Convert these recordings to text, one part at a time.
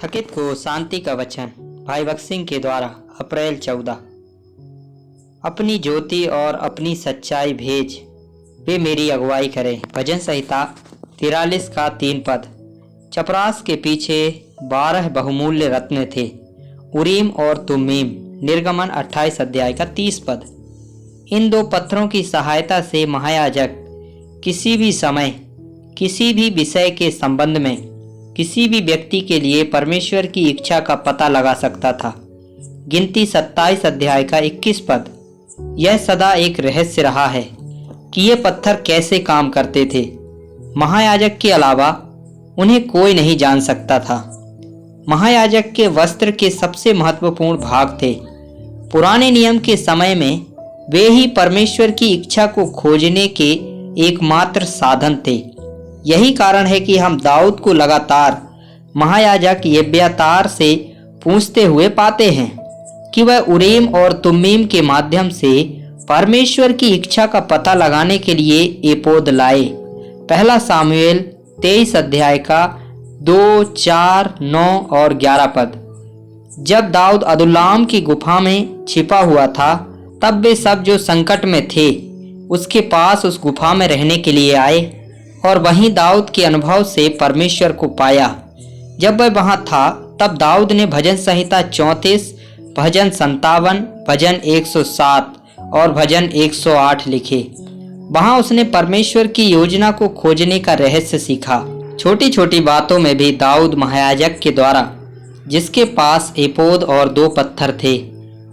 थकित को शांति का वचन भाई भगत सिंह के द्वारा अप्रैल 14। अपनी ज्योति और अपनी सच्चाई भेज, वे मेरी अगुवाई करें। भजन संहिता 43 का 3 पद। चपरास के पीछे 12 बहुमूल्य रत्न थे, उरीम और तुम्मीम। निर्गमन 28 अध्याय का 30 पद। इन 2 पत्थरों की सहायता से महायाजक किसी भी समय, किसी भी विषय के संबंध में, किसी भी व्यक्ति के लिए परमेश्वर की इच्छा का पता लगा सकता था। गिनती 27 अध्याय का 21 पद। यह सदा एक रहस्य रहा है कि ये पत्थर कैसे काम करते थे। महायाजक के अलावा उन्हें कोई नहीं जान सकता था। महायाजक के वस्त्र के सबसे महत्वपूर्ण भाग थे। पुराने नियम के समय में वे ही परमेश्वर की इच्छा को खोजने के एकमात्र साधन थे। यही कारण है कि हम दाऊद को लगातार महायाजक एब्यातार से पूछते हुए पाते हैं कि वह उरीम और तुम्मीम के माध्यम से परमेश्वर की इच्छा का पता लगाने के लिए एपोद लाए। पहला सामुएल 23 अध्याय का 2, 4, 9 और 11 पद। जब दाऊद अदुल्लाम की गुफा में छिपा हुआ था, तब वे सब जो संकट में थे उसके पास उस गुफा में रहने के लिए आए और वहीं दाऊद के अनुभव से परमेश्वर को पाया। जब वह वहां था, तब दाऊद ने भजन संहिता 34, भजन 57, भजन 107 और भजन 108 लिखे। वहां उसने परमेश्वर की योजना को खोजने का रहस्य सीखा। छोटी छोटी बातों में भी दाऊद महायाजक के द्वारा, जिसके पास एपोद और 2 पत्थर थे,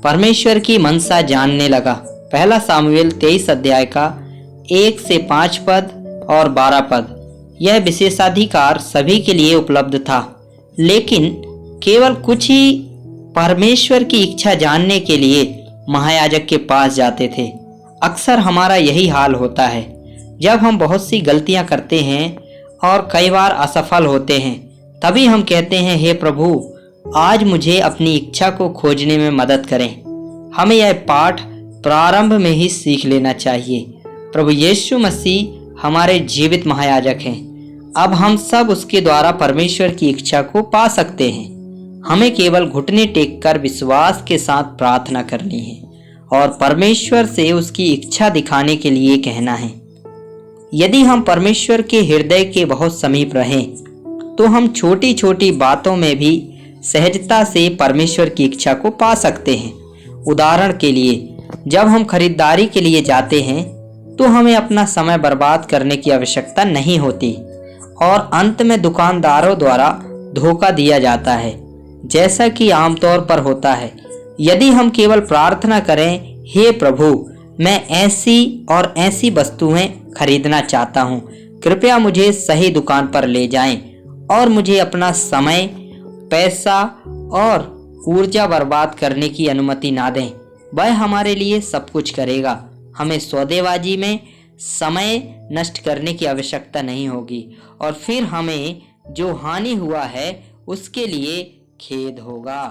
परमेश्वर की मनसा जानने लगा। पहला सामुएल 23 अध्याय का 1 से 5 पद और 12 पद। यह विशेषाधिकार सभी के लिए उपलब्ध था, लेकिन केवल कुछ ही परमेश्वर की इच्छा जानने के लिए महायाजक के पास जाते थे। अक्सर हमारा यही हाल होता है। जब हम बहुत सी गलतियां करते हैं और कई बार असफल होते हैं, तभी हम कहते हैं, हे प्रभु, आज मुझे अपनी इच्छा को खोजने में मदद करें। हमें यह पाठ प्रारंभ में ही सीख लेना चाहिए। प्रभु यीशु मसीह हमारे जीवित महायाजक हैं। अब हम सब उसके द्वारा परमेश्वर की इच्छा को पा सकते हैं। हमें केवल घुटने टेककर विश्वास के साथ प्रार्थना करनी है और परमेश्वर से उसकी इच्छा दिखाने के लिए कहना है। यदि हम परमेश्वर के हृदय के बहुत समीप रहें, तो हम छोटी छोटी बातों में भी सहजता से परमेश्वर की इच्छा को पा सकते हैं। उदाहरण के लिए, जब हम खरीदारी के लिए जाते हैं, तो हमें अपना समय बर्बाद करने की आवश्यकता नहीं होती और अंत में दुकानदारों द्वारा धोखा दिया जाता है, जैसा कि आमतौर पर होता है। यदि हम केवल प्रार्थना करें, हे प्रभु, मैं ऐसी और ऐसी वस्तुएं खरीदना चाहता हूं, कृपया मुझे सही दुकान पर ले जाएं और मुझे अपना समय, पैसा और ऊर्जा बर्बाद करने की अनुमति ना दें, वह हमारे लिए सब कुछ करेगा। हमें सौदेबाजी में समय नष्ट करने की आवश्यकता नहीं होगी और फिर हमें जो हानि हुआ है उसके लिए खेद होगा।